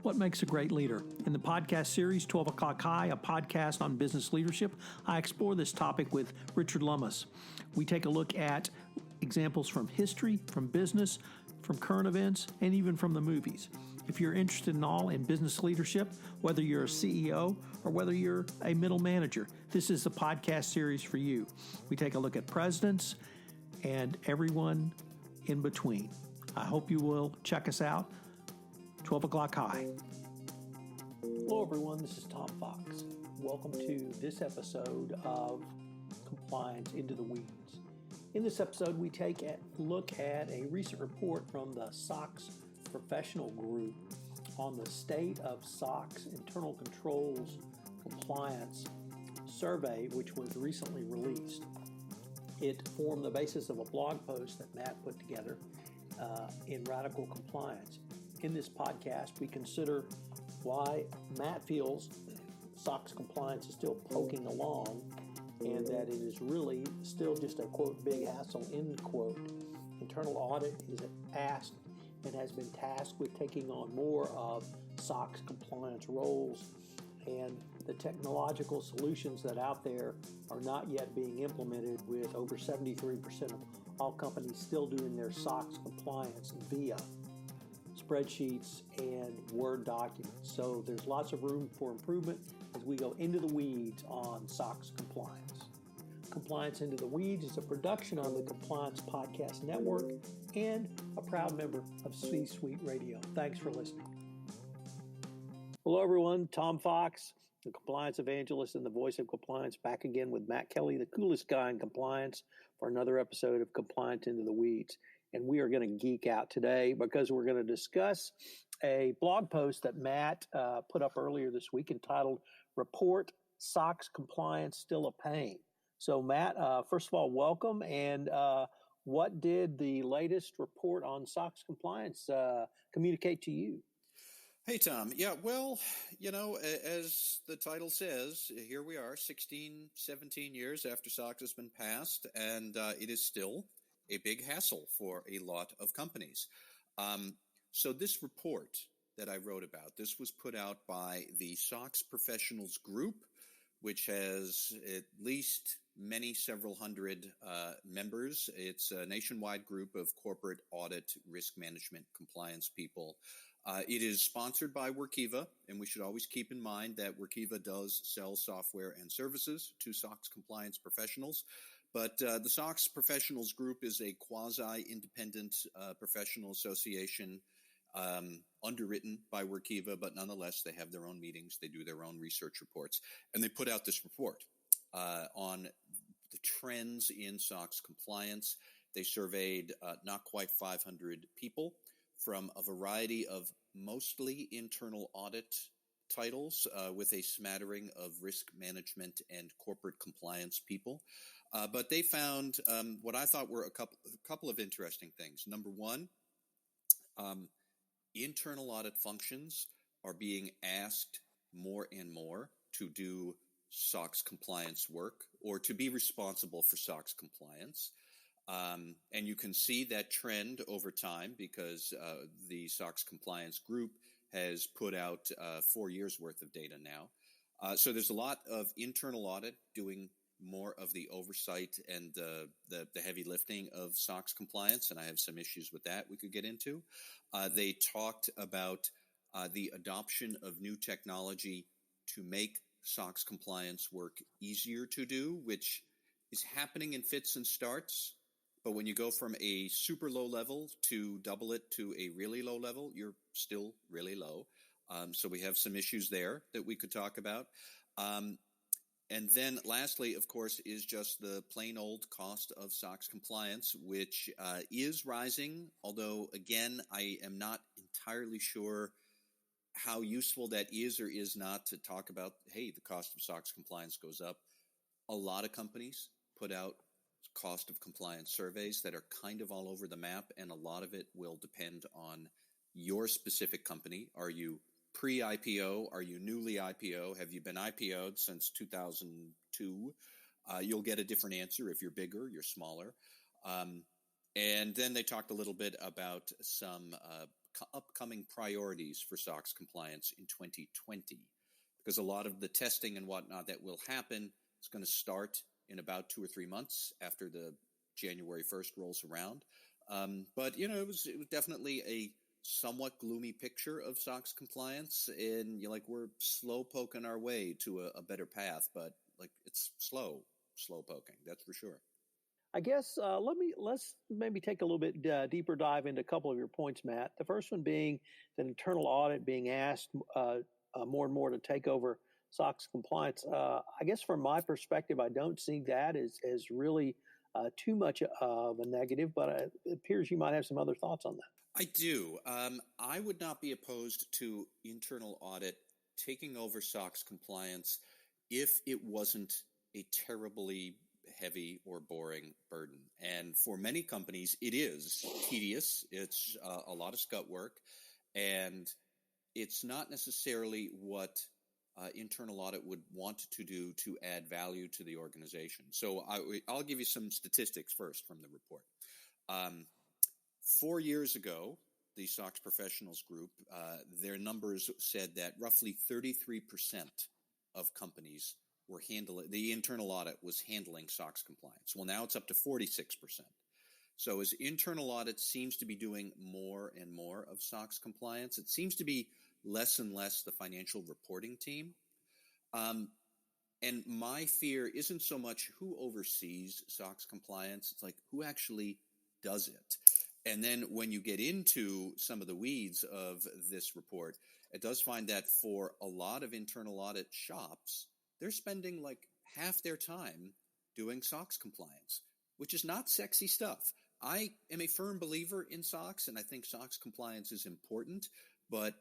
What makes a great leader? In the podcast series 12 O'Clock High, a podcast on business leadership, I explore this topic with Richard Lummis. We take a look at examples from history, from business, from current events, and even from the movies. If you're interested in business leadership, whether you're a CEO or whether you're a middle manager, this is a podcast series for you. We take a look at presidents and everyone in between. I hope you will check us out. 12 O'Clock High. Hello, everyone. This is Tom Fox. Welcome to this episode of Compliance Into the Weeds. In this episode, we take a look at a recent report from the SOX Professional Group on the state of SOX internal controls compliance survey, which was recently released. It formed the basis of a blog post that Matt put together in Radical Compliance. In this podcast, we consider why Matt feels SOX compliance is still poking along and that it is really still just a, quote, big hassle, end quote. Internal audit is asked and has been tasked with taking on more of SOX compliance roles, and the technological solutions that out there are not yet being implemented, with over 73% of all companies still doing their SOX compliance via spreadsheets and Word documents. So there's lots of room for improvement as we go into the weeds on SOX compliance. Compliance Into the Weeds is a production on the Compliance Podcast Network and a proud member of C-Suite Radio. Thanks for listening. Hello, everyone. Tom Fox, the compliance evangelist and the voice of compliance, back again with Matt Kelly, the coolest guy in compliance, for another episode of Compliance Into the Weeds. And we are going to geek out today because we're going to discuss a blog post that Matt put up earlier this week entitled Report SOX Compliance Still a Pain. So, Matt, first of all, welcome. And what did the latest report on SOX compliance communicate to you? Hey, Tom. Yeah, well, as the title says, here we are 16, 17 years after SOX has been passed, and it is still a big hassle for a lot of companies. So this report that I wrote about, this was put out by the SOX Professionals Group, which has at least several hundred members. It's a nationwide group of corporate audit, risk management, compliance people. It is sponsored by Workiva, and we should always keep in mind that Workiva does sell software and services to SOX compliance professionals. But the SOX Professionals Group is a quasi-independent professional association underwritten by Workiva, but nonetheless, they have their own meetings, they do their own research reports, and they put out this report on the trends in SOX compliance. They surveyed not quite 500 people from a variety of mostly internal audit titles with a smattering of risk management and corporate compliance people. But they found what I thought were a couple of interesting things. Number one, internal audit functions are being asked more and more to do SOX compliance work or to be responsible for SOX compliance. And you can see that trend over time because the SOX Compliance Group has put out 4 years worth of data now. So there's a lot of internal audit doing more of the oversight and the heavy lifting of SOX compliance, and I have some issues with that we could get into. They talked about the adoption of new technology to make SOX compliance work easier to do, which is happening in fits and starts. But when you go from a super low level to double it to a really low level, you're still really low. So we have some issues there that we could talk about. And then lastly, of course, is just the plain old cost of SOX compliance, which is rising. Although, again, I am not entirely sure how useful that is or is not to talk about, hey, the cost of SOX compliance goes up. A lot of companies put out cost of compliance surveys that are kind of all over the map, and a lot of it will depend on your specific company. Are you pre-IPO? Are you newly IPO? Have you been IPO'd since 2002? You'll get a different answer if you're bigger, you're smaller. And then they talked a little bit about some upcoming priorities for SOX compliance in 2020, because a lot of the testing and whatnot that will happen is going to start in about 2 or 3 months after the January 1st rolls around. But it was definitely a somewhat gloomy picture of SOX compliance, and we're slow poking our way to a better path, but it's slow poking, that's for sure. I guess let's maybe take a little bit deeper dive into a couple of your points, Matt. The first one being that internal audit being asked more and more to take over SOX compliance. I guess from my perspective, I don't see that as really too much of a negative, but it appears you might have some other thoughts on that. I do. I would not be opposed to internal audit taking over SOX compliance if it wasn't a terribly heavy or boring burden. And for many companies, it is tedious. It's a lot of scut work, and it's not necessarily what internal audit would want to do to add value to the organization. So I'll give you some statistics first from the report. 4 years ago, the SOX Professionals Group, their numbers said that roughly 33% of companies were the internal audit was handling SOX compliance. Well, now it's up to 46%. So as internal audit seems to be doing more and more of SOX compliance, it seems to be less and less the financial reporting team. And my fear isn't so much who oversees SOX compliance, it's who actually does it. And then when you get into some of the weeds of this report, it does find that for a lot of internal audit shops, they're spending half their time doing SOX compliance, which is not sexy stuff. I am a firm believer in SOX, and I think SOX compliance is important, but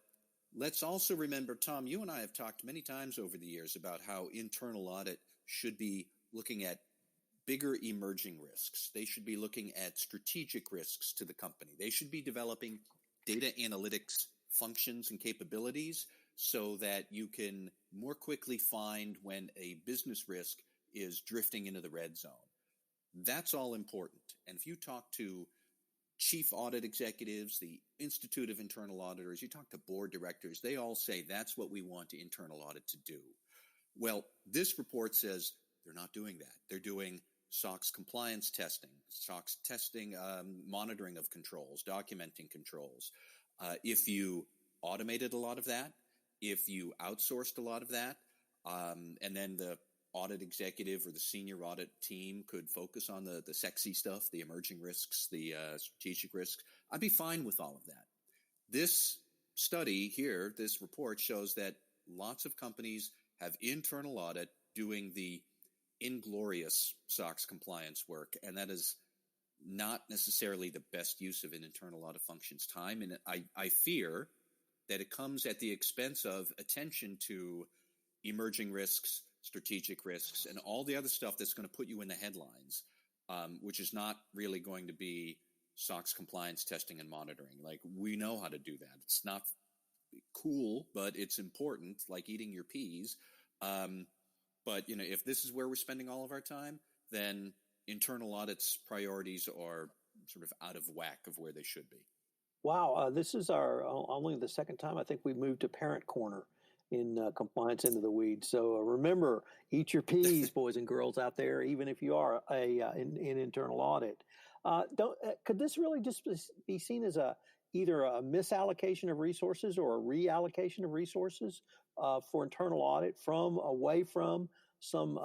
let's also remember, Tom, you and I have talked many times over the years about how internal audit should be looking at bigger emerging risks. They should be looking at strategic risks to the company. They should be developing data analytics functions and capabilities so that you can more quickly find when a business risk is drifting into the red zone. That's all important. And if you talk to chief audit executives, the Institute of Internal Auditors, you talk to board directors, they all say that's what we want internal audit to do. Well, this report says they're not doing that. They're doing SOX compliance testing, SOX testing, monitoring of controls, documenting controls. If you automated a lot of that, if you outsourced a lot of that, and then the audit executive or the senior audit team could focus on the sexy stuff, the emerging risks, the strategic risks, I'd be fine with all of that. This study here, this report shows that lots of companies have internal audit doing the inglorious SOX compliance work, and that is not necessarily the best use of an internal audit function's time. And I fear that it comes at the expense of attention to emerging risks, strategic risks, and all the other stuff that's going to put you in the headlines, which is not really going to be SOX compliance testing and monitoring. We know how to do that. It's not cool, but it's important, like eating your peas. But, if this is where we're spending all of our time, then internal audit's priorities are sort of out of whack of where they should be. Wow, this is our only the second time I think we've moved to parent corner in compliance into the weeds. So remember, eat your peas, boys and girls out there, even if you are in internal audit. Could this really just be seen as either a misallocation of resources or a reallocation of resources for internal audit away from some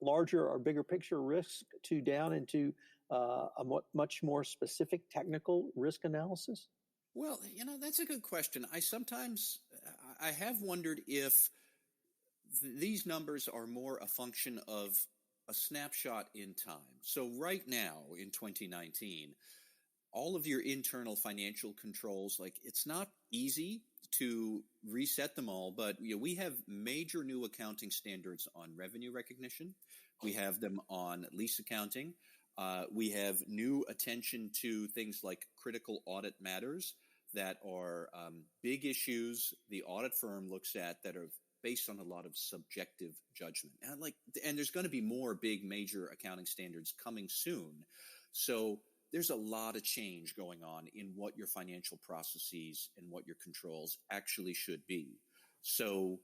larger or bigger picture risks to down into a much more specific technical risk analysis? Well, that's a good question. I have wondered if these numbers are more a function of a snapshot in time. So right now in 2019, all of your internal financial controls, it's not easy to reset them all, but we have major new accounting standards on revenue recognition. We have them on lease accounting. We have new attention to things like critical audit matters that are big issues the audit firm looks at that are based on a lot of subjective judgment. And there's going to be more big major accounting standards coming soon. So there's a lot of change going on in what your financial processes and what your controls actually should be. So,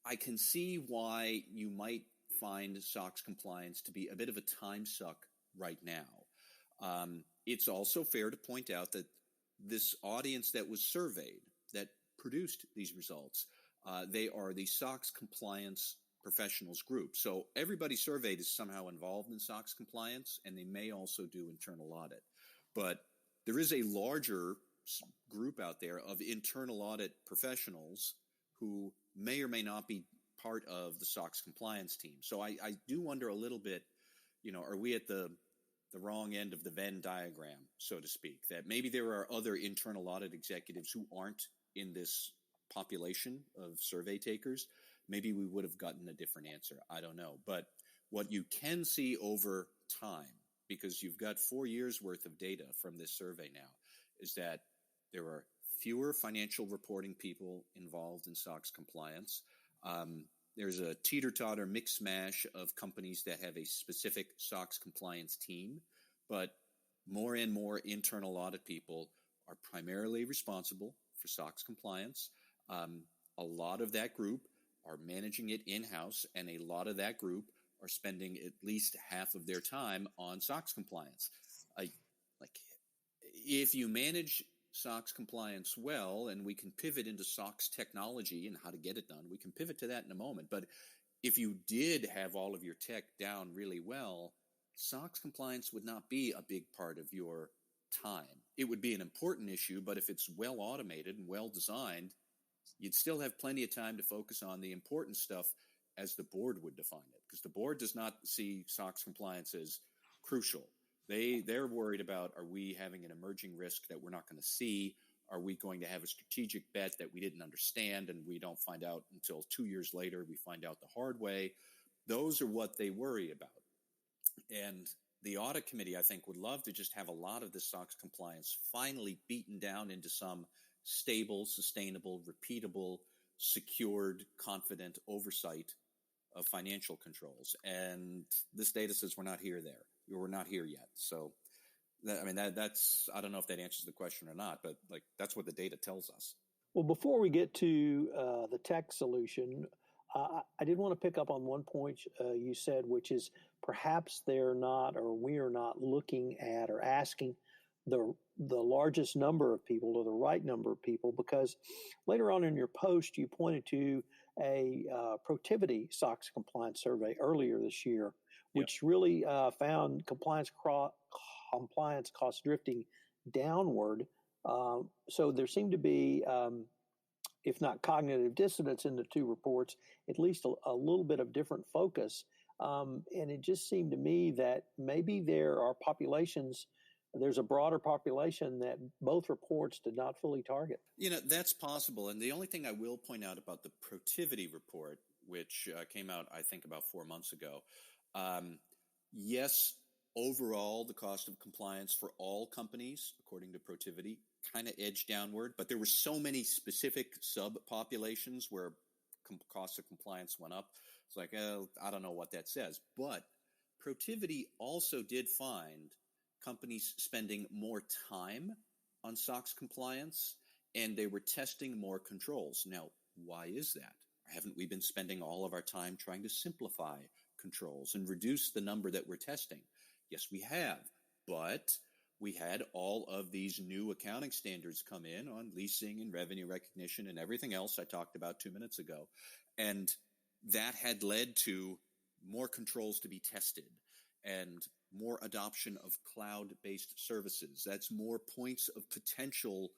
I can see why you might find SOX compliance to be a bit of a time suck right now. It's also fair to point out that this audience that was surveyed, that produced these results, they are the SOX Compliance Professionals Group. So everybody surveyed is somehow involved in SOX compliance, and they may also do internal audit. But there is a larger group out there of internal audit professionals who may or may not be part of the SOX compliance team. So I do wonder a little bit, are we at the wrong end of the Venn diagram, so to speak, that maybe there are other internal audit executives who aren't in this population of survey takers? Maybe we would have gotten a different answer. I don't know. But what you can see over time, because you've got 4 years worth of data from this survey now, is that there are fewer financial reporting people involved in SOX compliance. There's a teeter-totter mix-mash of companies that have a specific SOX compliance team, but more and more internal audit people are primarily responsible for SOX compliance. A lot of that group are managing it in-house, and a lot of that group are spending at least half of their time on SOX compliance. If you manage SOX compliance well, and we can pivot into SOX technology and how to get it done, we can pivot to that in a moment. But if you did have all of your tech down really well, SOX compliance would not be a big part of your time. It would be an important issue, but if it's well automated and well designed, you'd still have plenty of time to focus on the important stuff as the board would define it, because the board does not see SOX compliance as crucial. They're worried about, are we having an emerging risk that we're not going to see? Are we going to have a strategic bet that we didn't understand and we don't find out until 2 years later, we find out the hard way? Those are what they worry about. And the audit committee, I think, would love to just have a lot of this SOX compliance finally beaten down into some stable, sustainable, repeatable, secured, confident oversight of financial controls. And this data says we're not here there. We're not here yet. So, that's, I don't know if that answers the question or not, but that's what the data tells us. Well, before we get to the tech solution, I did want to pick up on one point you said, which is perhaps they're not, or we are not looking at or asking the largest number of people or the right number of people, because later on in your post, you pointed to a Protiviti SOX compliance survey earlier this year, which really found compliance costs drifting downward. So there seemed to be, if not cognitive dissonance in the two reports, at least a little bit of different focus. And it just seemed to me that maybe there are populations, there's a broader population that both reports did not fully target. That's possible. And the only thing I will point out about the Protiviti report, which came out, I think, about 4 months ago, yes, overall, the cost of compliance for all companies, according to Protiviti, kind of edged downward. But there were so many specific subpopulations where cost of compliance went up. It's like, I don't know what that says. But Protiviti also did find companies spending more time on SOX compliance, and they were testing more controls. Now, why is that? Haven't we been spending all of our time trying to simplify controls and reduce the number that we're testing? Yes, we have. But we had all of these new accounting standards come in on leasing and revenue recognition and everything else I talked about 2 minutes ago. And that had led to more controls to be tested and more adoption of cloud-based services. That's more points of potential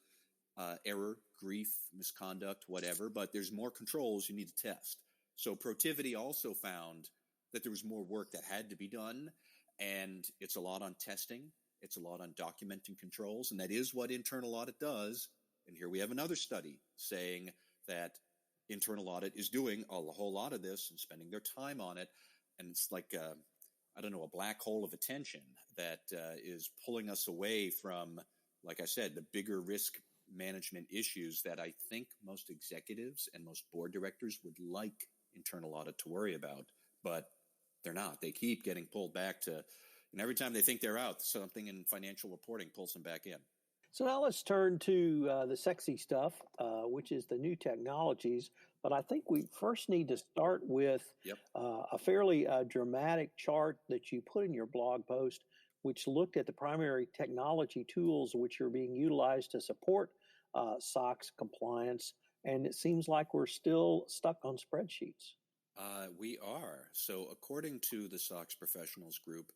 error, grief, misconduct, whatever, but there's more controls you need to test. So Protiviti also found that there was more work that had to be done, and it's a lot on testing. It's a lot on documenting controls, and that is what internal audit does. And here we have another study saying that internal audit is doing a whole lot of this and spending their time on it. And it's like, a black hole of attention that is pulling us away from, like I said, the bigger risk management issues that I think most executives and most board directors would like internal audit to worry about, but they're not. They keep getting pulled back to, And every time they think they're out, something in financial reporting pulls them back in. So now let's turn to the sexy stuff, which is the new technologies. But I think we first need to start with Yep. a fairly dramatic chart that you put in your blog post, which looked at the primary technology tools which are being utilized to support SOX compliance. And it seems like we're still stuck on spreadsheets. We are. So according to the SOX Professionals Group,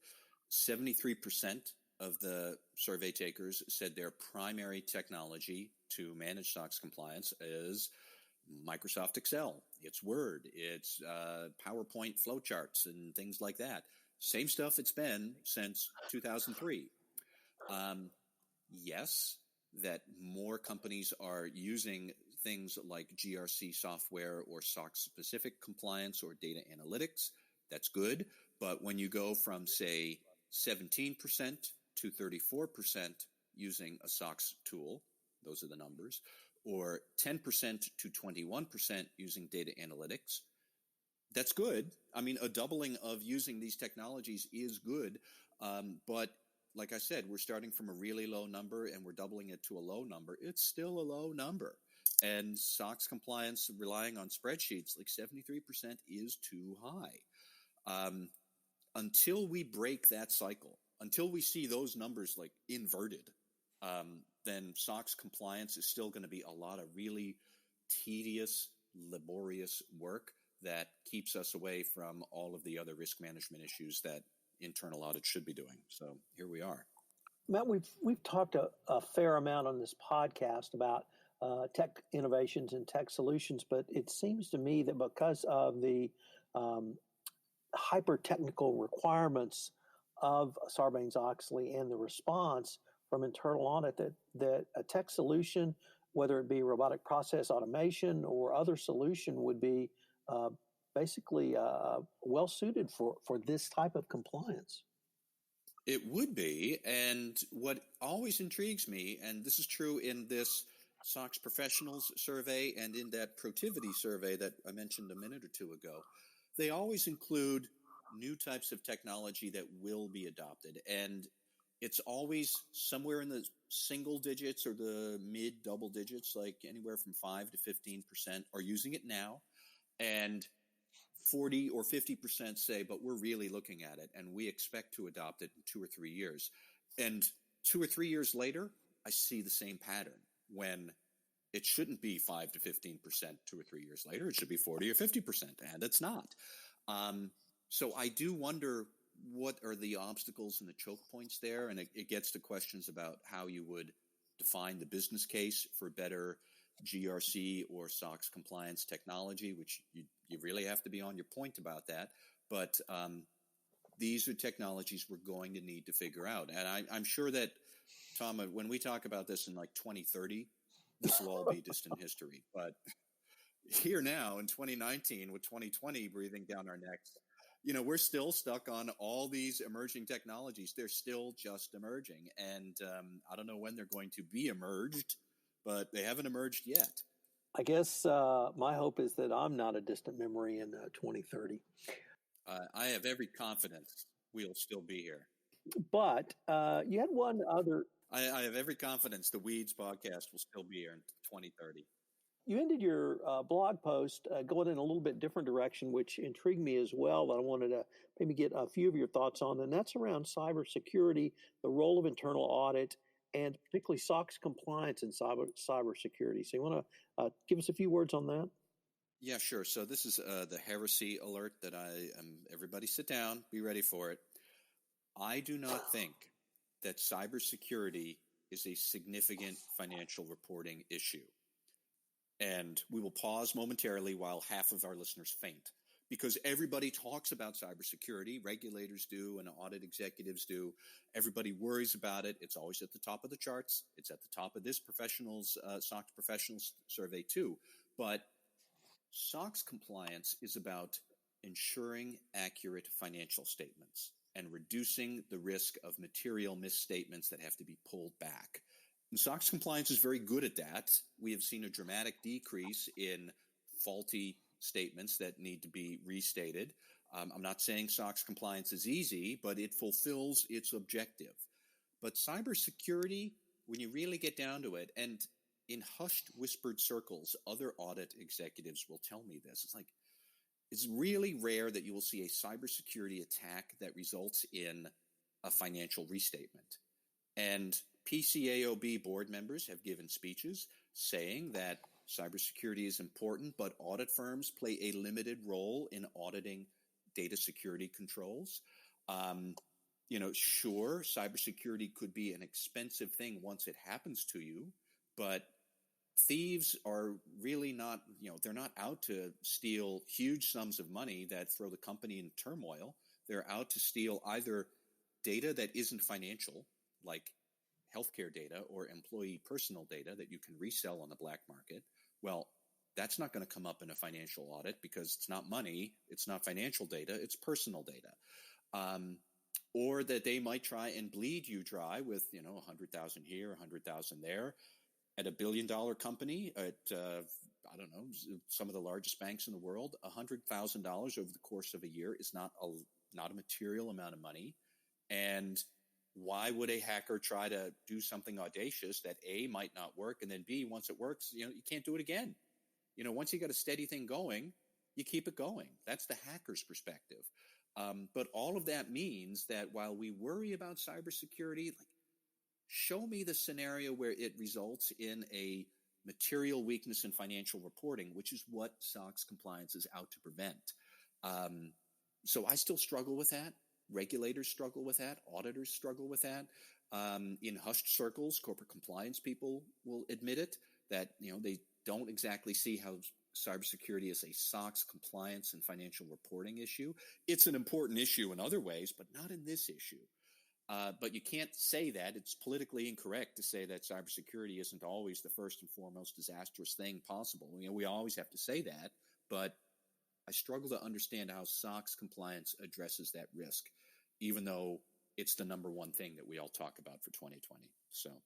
73% of the survey takers said their primary technology to manage SOX compliance is Microsoft Excel. It's Word. It's PowerPoint flowcharts and things like that. Same stuff it's been since 2003. Yes, that more companies are using things like GRC software or SOX-specific compliance or data analytics. That's good. But when you go from, say, 17% to 34% using a SOX tool, those are the numbers, or 10% to 21% using data analytics, that's good. I mean, a doubling of using these technologies is good, but like I said, we're starting from a really low number and we're doubling it to a low number. It's still a low number. And SOX compliance relying on spreadsheets, like 73% is too high. Until we break that cycle, until we see those numbers like inverted, then SOX compliance is still going to be a lot of really tedious, laborious work that keeps us away from all of the other risk management issues that internal audit should be doing. So here we are. Matt, we've talked a fair amount on this podcast about tech innovations and tech solutions, but it seems to me that because of the hyper-technical requirements of Sarbanes-Oxley and the response from internal audit, that a tech solution, whether it be robotic process automation or other solution, would be basically well suited for this type of compliance. It would be, and what always intrigues me, and this is true in this SOX Professionals survey and in that Protiviti survey that I mentioned a minute or two ago, they always include new types of technology that will be adopted, and it's always somewhere in the single digits or the mid double digits, like anywhere from 5 to 15% are using it now, and 40 or 50% say, but we're really looking at it and we expect to adopt it in 2 or 3 years. And 2 or 3 years later, I see the same pattern when it shouldn't be 5 to 15% 2 or 3 years later. It should be 40 or 50%, and it's not. So I do wonder what are the obstacles and the choke points there, and it gets to questions about how you would define the business case for better GRC or SOX compliance technology, which you really have to be on your point about that. But these are technologies we're going to need to figure out. And I'm sure that, Tom, when we talk about this in like 2030, this will all be distant history. But here now in 2019 with 2020 breathing down our necks, we're still stuck on all these emerging technologies. They're still just emerging. And I don't know when they're going to be emerged, but they haven't emerged yet. I guess my hope is that I'm not a distant memory in 2030. I have every confidence we'll still be here. But you had one other. I have every confidence the Weeds podcast will still be here in 2030. You ended your blog post going in a little bit different direction, which intrigued me as well, that I wanted to maybe get a few of your thoughts on, and that's around cybersecurity, the role of internal audit, and particularly SOX compliance in cybersecurity. So you want to give us a few words on that? Yeah, sure. So this is the heresy alert that everybody sit down, be ready for it. I do not think that cybersecurity is a significant financial reporting issue. And we will pause momentarily while half of our listeners faint, because everybody talks about cybersecurity. Regulators do and audit executives do. Everybody worries about it. It's always at the top of the charts. It's at the top of this SOX Professionals survey too. But SOX compliance is about ensuring accurate financial statements and reducing the risk of material misstatements that have to be pulled back. And SOX compliance is very good at that. We have seen a dramatic decrease in faulty statements that need to be restated. I'm not saying SOX compliance is easy, but it fulfills its objective. But cybersecurity, when you really get down to it, and in hushed, whispered circles, other audit executives will tell me this. It's really rare that you will see a cybersecurity attack that results in a financial restatement. And PCAOB board members have given speeches saying that cybersecurity is important, but audit firms play a limited role in auditing data security controls. Sure, cybersecurity could be an expensive thing once it happens to you, but thieves are really not, they're not out to steal huge sums of money that throw the company in turmoil. They're out to steal either data that isn't financial, like healthcare data or employee personal data that you can resell on the black market. Well, that's not going to come up in a financial audit because it's not money, it's not financial data, it's personal data. Or that they might try and bleed you dry with, 100,000 here, 100,000 there. At a $1 billion company, at, some of the largest banks in the world, $100,000 over the course of a year is not a material amount of money. And why would a hacker try to do something audacious that A, might not work, and then B, once it works, you can't do it again. Once you got a steady thing going, you keep it going. That's the hacker's perspective. But all of that means that while we worry about cybersecurity, show me the scenario where it results in a material weakness in financial reporting, which is what SOX compliance is out to prevent. So I still struggle with that. Regulators struggle with that. Auditors struggle with that. In hushed circles, corporate compliance people will admit it, that they don't exactly see how cybersecurity is a SOX compliance and financial reporting issue. It's an important issue in other ways, but not in this issue. But you can't say that. It's politically incorrect to say that cybersecurity isn't always the first and foremost disastrous thing possible. We always have to say that, but I struggle to understand how SOX compliance addresses that risk, even though it's the number one thing that we all talk about for 2020. So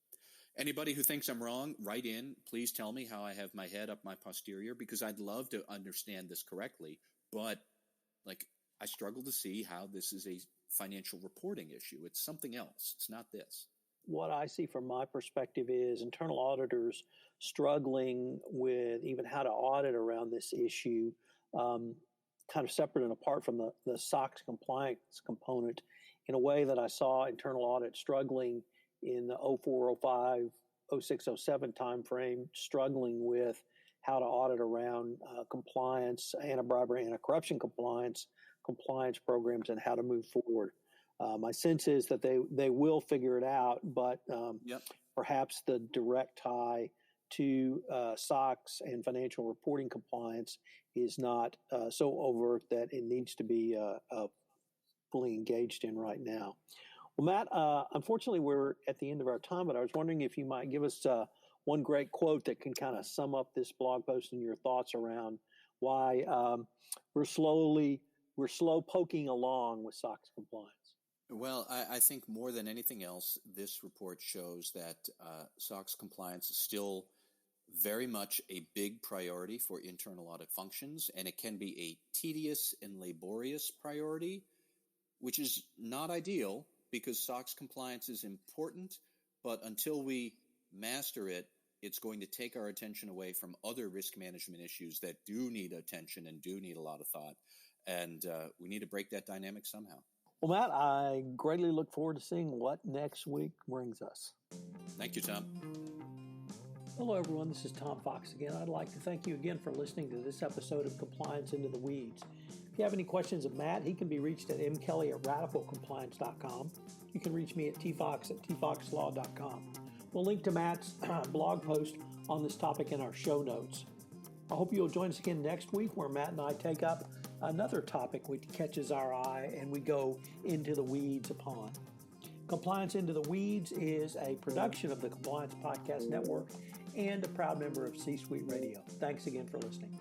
anybody who thinks I'm wrong, write in. Please tell me how I have my head up my posterior, because I'd love to understand this correctly. But I struggle to see how this is a financial reporting issue. It's something else. It's not this. What I see from my perspective is internal auditors struggling with even how to audit around this issue, kind of separate and apart from the SOX compliance component, in a way that I saw internal audit struggling in the 04, 05, 06, 07 timeframe, struggling with how to audit around compliance, anti-bribery, anti-corruption compliance programs, and how to move forward. My sense is that they will figure it out, but perhaps the direct tie to SOX and financial reporting compliance is not so overt that it needs to be fully engaged in right now. Well, Matt, unfortunately, we're at the end of our time, but I was wondering if you might give us one great quote that can kind of sum up this blog post and your thoughts around why we're slow poking along with SOX compliance. Well, I think more than anything else, this report shows that SOX compliance is still very much a big priority for internal audit functions, and it can be a tedious and laborious priority, which is not ideal because SOX compliance is important, but until we master it, it's going to take our attention away from other risk management issues that do need attention and do need a lot of thought, and we need to break that dynamic somehow. Well, Matt, I greatly look forward to seeing what next week brings us. Thank you, Tom. Hello, everyone. This is Tom Fox again. I'd like to thank you again for listening to this episode of Compliance Into the Weeds. If you have any questions of Matt, he can be reached at mkelly@radicalcompliance.com. You can reach me at tfox@tfoxlaw.com. We'll link to Matt's blog post on this topic in our show notes. I hope you'll join us again next week, where Matt and I take up another topic which catches our eye and we go into the weeds upon. Compliance Into the Weeds is a production of the Compliance Podcast Network and a proud member of C-Suite Radio. Thanks again for listening.